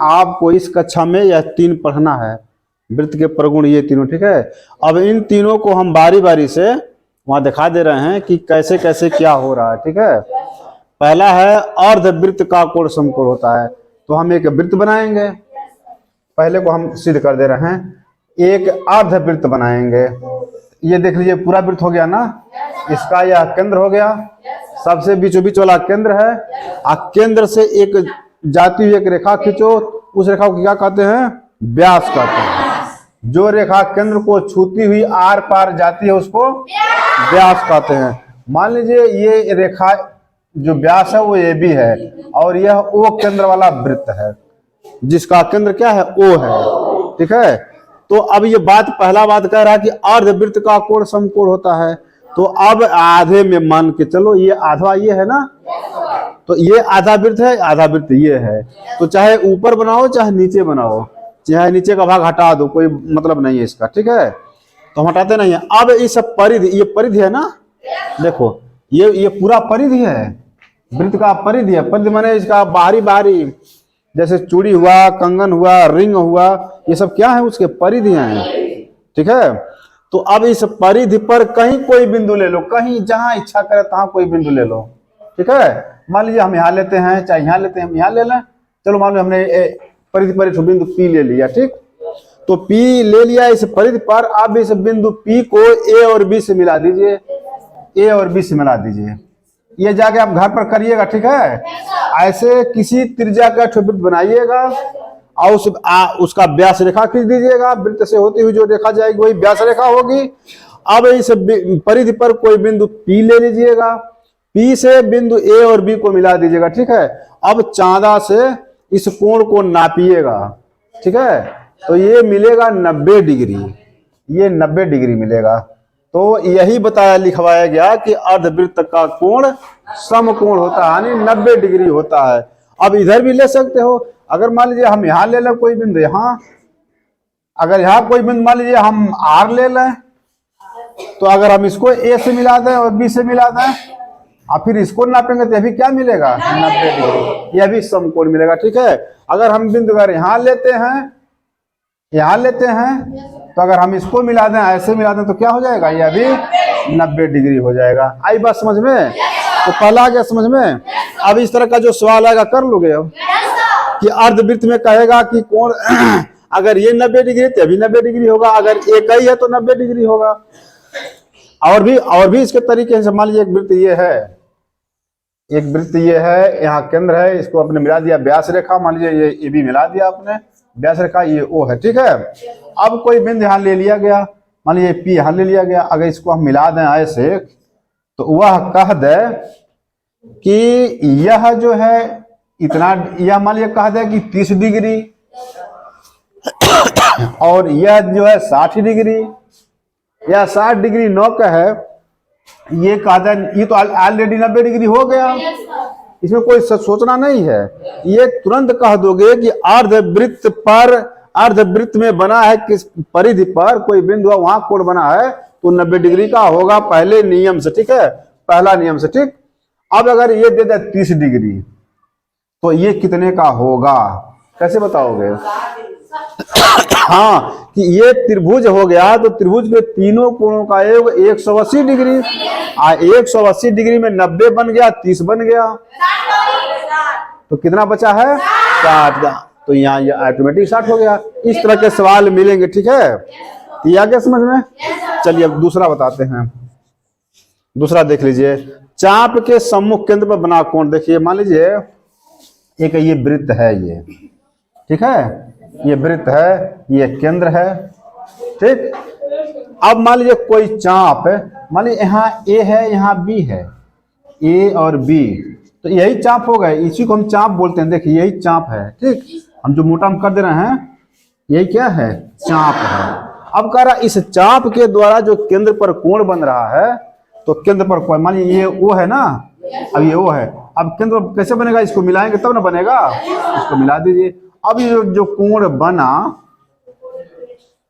आपको इस कक्षा में यह 3 पढ़ना है, वृत्त के प्रगुण ये तीनों, ठीक है। अब इन तीनों को हम बारी बारी से वहां दिखा दे रहे हैं कि कैसे कैसे क्या हो रहा है, ठीक है। पहला है अर्धवृत्त का कोण समकोण होता है, तो हम एक वृत्त बनाएंगे, पहले को हम सिद्ध कर दे रहे हैं, एक अर्धवृत्त बनाएंगे। ये देख लीजिए पूरा वृत्त हो गया ना, इसका यह केंद्र हो गया, सबसे बीचों बीच वाला केंद्र है, और केंद्र से एक जाती हुई एक रेखा खींचो, उस रेखा को क्या कहते हैं, व्यास कहते हैं। जो रेखा केंद्र को छूती हुई आर पार जाती है उसको व्यास कहते हैं। मान लीजिए ये रेखा जो व्यास है वो ए बी है, और यह ओ केंद्र वाला वृत्त है जिसका केंद्र क्या है, ओ है, ठीक है। तो अब ये बात पहला बात कह रहा है कि अर्धवृत्त का कोण समकोण होता है, तो अब आधे में मान के चलो, ये आधा ये है ना, तो ये आधा वृत्त है, आधा वृत्त ये है, तो चाहे ऊपर बनाओ चाहे नीचे बनाओ, चाहे नीचे का भाग हटा दो, कोई मतलब नहीं है इसका, ठीक है। तो हम हटाते नहीं है। अब इस परिधि, ये परिधि है ना, देखो ये पूरा परिधि है, वृत्त का परिधि है। परिधि माने इसका बाहरी बाहरी, जैसे चूड़ी हुआ, कंगन हुआ, रिंग हुआ, ये सब क्या है, उसके परिधियां हैं, ठीक है। तो अब इस परिधि पर कहीं कोई बिंदु ले लो, कहीं जहां इच्छा करे तहां कोई बिंदु ले लो, ठीक है। मान लीजिए हम यहाँ लेते हैं, चाहे यहाँ लेते हैं, हम यहाँ ले लें, चलो मान लो हमने परिधि पर एक बिंदु P ले लिया, ठीक। तो P ले लिया इस परिधि पर, अब इस बिंदु P को A और B से मिला दीजिए, A और B से मिला दीजिए। ये जाके आप घर पर करिएगा, ठीक है। ऐसे किसी त्रिज्या का वृत्त बनाइएगा और उसका व्यास रेखा खींच दीजिएगा, वृत्त से होती हुई जो रेखा जाएगी वही व्यास रेखा होगी। अब इस परिधि पर कोई बिंदु P ले लीजिएगा, P से बिंदु A और B को मिला दीजिएगा, ठीक है। अब चांदा से इस कोण को नापिएगा, ठीक है, तो ये मिलेगा 90 डिग्री, ये 90 डिग्री मिलेगा। तो यही बताया लिखवाया गया कि अर्धवृत्त का कोण समकोण होता है, यानी 90 डिग्री होता है। अब इधर भी ले सकते हो, अगर मान लीजिए हम यहाँ ले लें कोई बिंदु, यहाँ अगर यहाँ कोई बिंदु मान लीजिए हम R ले लें, तो अगर हम इसको A से मिला दें और B से मिला दें और फिर इसको नापेंगे तो यह भी क्या मिलेगा, 90 डिग्री, यह भी समकोण मिलेगा, ठीक है। अगर हम बिंदु अगर यहाँ लेते हैं, यहाँ लेते हैं, तो अगर हम इसको मिला दें, ऐसे मिला दें, तो क्या हो जाएगा, यह भी 90 डिग्री हो जाएगा। आई बात समझ में? तो पहला आ गया समझ में। अब इस तरह का जो सवाल आएगा कर लोगे अब, कि अर्धवृत्त में कहेगा कि कोण अगर ये 90 डिग्री तो भी 90 डिग्री होगा, अगर एक ही है तो 90 डिग्री होगा। और भी इसके तरीके से, मान लीजिए एक वृत्त ये है, एक वृत्त ये है, यहाँ केंद्र है, इसको आपने मिला दिया व्यास रेखा, मान लीजिए ये भी मिला दिया आपने व्यास रेखा, ये ओ है, ठीक है। अब कोई बिंदु यहाँ ले लिया गया, मान लीजिए P यहाँ ले लिया गया, अगर इसको हम मिला दें ऐसे, तो वह कह दे कि यह जो है इतना, यह मान लीजिए कह दे कि 30 डिग्री और यह जो है 60 डिग्री या 60 डिग्री 9 का है, ये कहा था, ये तो ऑलरेडी 90 डिग्री हो गया, इसमें कोई सोचना नहीं है। ये तुरंत कह दोगे कि अर्धवृत्त पर, अर्धवृत्त में बना है किस परिधि पर कोई बिंदु है, वहां कोण बना है, तो 90 डिग्री का होगा पहले नियम से, ठीक है, पहला नियम से, ठीक। अब अगर ये दे दे 30 डिग्री, तो ये कितने का होगा, कैसे बताओगे? हाँ, कि ये त्रिभुज हो गया, तो त्रिभुज के तीनों कोणों का योग 180 डिग्री, 180 डिग्री में 90 बन गया, 30 बन गया, तो कितना बचा है, 60। तो यहाँ ये ऑटोमेटिक 60 हो गया। इस तरह के सवाल मिलेंगे, ठीक है। तो ये आ गया समझ में। चलिए अब दूसरा बताते हैं। दूसरा देख लीजिए, चाप के सम्मुख केंद्र पर बना कोण। देखिए मान लीजिए एक ये वृत्त है, ये ठीक है, ये वृत्त है, ये केंद्र है, ठीक। अब मान लीजिए कोई चाप, मान लीजिए यहाँ A है, यहाँ B है, A और B, तो यही चाप हो गए, इसी को हम चाप बोलते हैं। देखिए यही चाप है, ठीक। हम जो मोटा हम कर दे रहे हैं, यही क्या है, चाप है। अब कह रहा इस चाप के द्वारा जो केंद्र पर कोण बन रहा है, तो केंद्र पर कोण, मान लीजिए ये O है ना, अब ये O है, अब केंद्र कैसे बनेगा, इसको मिलाएंगे तब ना बनेगा, इसको मिला दीजिए। अब ये जो कोण बना,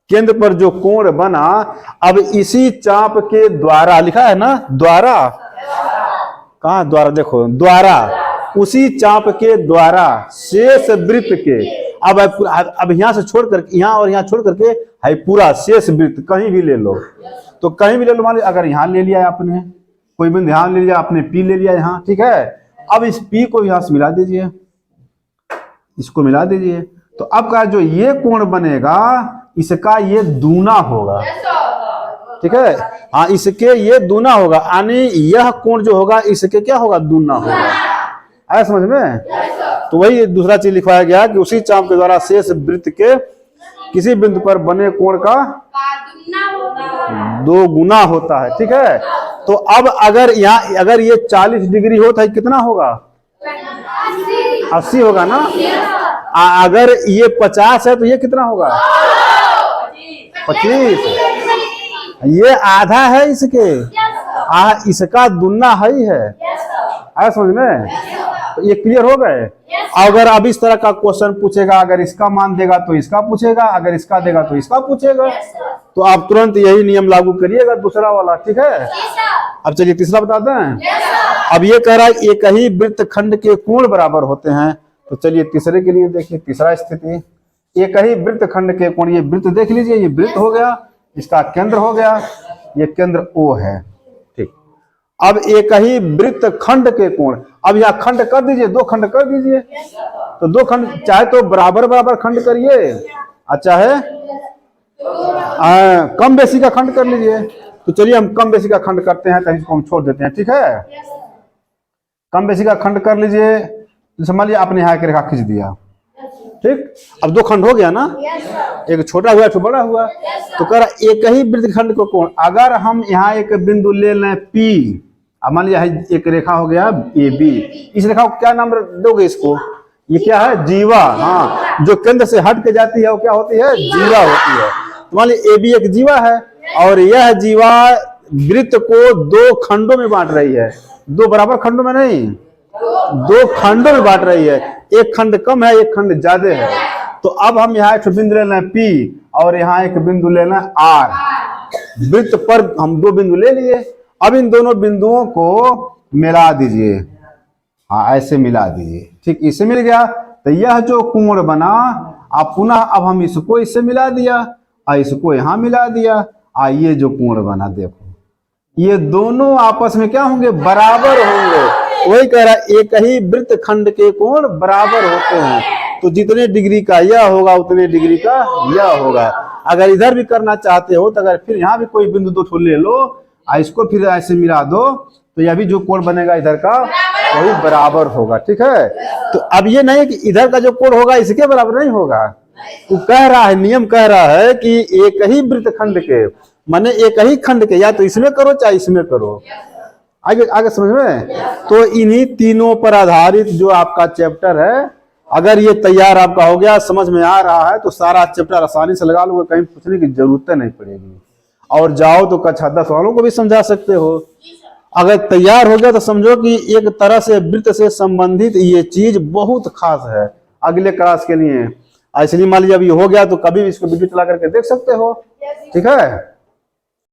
केंद्र पर जो कोण बना, अब इसी चाप के द्वारा, लिखा है ना द्वारा, कहाँ द्वारा, देखो द्वारा, उसी चाप के द्वारा शेष वृत्त के अब यहाँ से छोड़ करके यहाँ और यहाँ छोड़ करके है पूरा शेष वृत्त कहीं भी ले लो, तो कहीं भी ले लो। मान लीजिए अगर यहाँ ले लिया आपने, कोई बिंदु यहाँ ले लिया आपने, पी ले लिया यहाँ, ठीक है। अब इस पी को यहाँ से मिला दीजिए, इसको मिला दीजिए, तो अब का जो ये कोण बनेगा इसका ये दूना होगा, ठीक है। हाँ, इसके ये दूना होगा, यानी यह कोण जो होगा इसके क्या होगा, दूना होगा। आया समझ में? तो वही दूसरा चीज लिखवाया गया कि उसी चाप के द्वारा शेष वृत्त के किसी बिंदु पर बने कोण का 2 गुना होता है, ठीक है। तो अब अगर यहाँ अगर ये 40 डिग्री होता है कितना होगा, 80 होगा ना। अगर ये 50 है तो ये कितना होगा, 25। ये आधा है इसके, इसका दुगना ही है। आया समझ में? तो ये क्लियर हो गए। अगर अब इस तरह का क्वेश्चन पूछेगा, अगर इसका मान देगा तो इसका पूछेगा, अगर इसका देगा तो इसका पूछेगा, तो आप तुरंत यही नियम लागू करिएगा, दूसरा वाला, ठीक है। अब चलिए तीसरा बताते हैं। अब ये कह रहा है एक ही वृत्त खंड के कोण बराबर होते हैं, तो चलिए तीसरे के लिए देखिए, तीसरा स्थिति, एक ही वृत्त खंड के कोण, ये वृत्त देख लीजिए, ये वृत्त हो गया, इसका केंद्र हो गया, ये केंद्र O है, ठीक। अब एक ही वृत्त खंड के कोण, अब यहाँ खंड कर दीजिए, 2 खंड कर दीजिए, तो 2 खंड चाहे तो बराबर बराबर खंड करिए, चाहे कम बेसी का खंड कर लीजिए। तो चलिए हम कम बेसी का खंड करते हैं, तो इसको हम छोड़ देते हैं, ठीक है। कम बेसी का खंड कर लीजिए, जैसे मान लीजिए आपने यहाँ एक रेखा खींच दिया, ठीक। अब 2 खंड हो गया ना, एक छोटा हुआ एक बड़ा हुआ, तो कह रहा एक ही वृत्त खंड को कोण, अगर हम यहाँ एक बिंदु ले लें P, अब मान लीजिए एक रेखा हो गया AB, इस रेखा को क्या नाम दोगे इसको, ये क्या है, जीवा। हाँ, जो केंद्र से हट के जाती है वो क्या होती है, जीवा होती है। तो मान लीजिए AB एक जीवा है, और यह जीवा वृत्त को 2 खंडों में बांट रही है, 2 बराबर खंडों में नहीं, 2 खंडों में बांट रही है, एक खंड कम है, एक खंड ज्यादा है। तो अब हम यहाँ एक बिंदु ले लें P, और यहाँ एक बिंदु ले लें R। वृत्त पर हम 2 बिंदु ले लिए, अब इन दोनों बिंदुओं को मिला दीजिए, हाँ ऐसे मिला दीजिए, ठीक। इसे मिल गया, तो यह जो कोण बना, आप पुनः अब हम इसको इससे मिला दिया, इसको यहाँ मिला दिया, ये जो कोण बना देखो, ये दोनों आपस में क्या होंगे, बराबर होंगे। वही कह रहा है एक ही वृत्त खंड के कोण बराबर होते हैं, तो जितने डिग्री का यह होगा उतने डिग्री का यह होगा। अगर इधर भी करना चाहते हो तो अगर फिर यहाँ भी कोई बिंदु 2 ठो ले लो, इसको फिर ऐसे मिला दो, तो यह भी जो कोण बनेगा इधर का वही बराबर होगा, ठीक है। तो अब ये नहीं कि इधर का जो कोण होगा इसके बराबर नहीं होगा, तो कह रहा है, नियम कह रहा है कि एक ही वृत्त खंड के, माने एक ही खंड के, या तो इसमें करो चाहे इसमें करो। आगे आगे समझ में? तो इन्हीं तीनों पर आधारित जो आपका चैप्टर है, अगर ये तैयार आपका हो गया, समझ में आ रहा है, तो सारा चैप्टर आसानी से लगा लोगे, कहीं पूछने की जरूरत नहीं पड़ेगी। और जाओ तो कक्षा 10 वालों को भी समझा सकते हो। अगर तैयार हो गया तो समझो कि एक तरह से वृत्त से संबंधित ये चीज बहुत खास है अगले क्लास के लिए। इसलिए मान लीजिए अभी हो गया तो कभी भी इसको वीडियो चला करके देख सकते हो, ठीक है।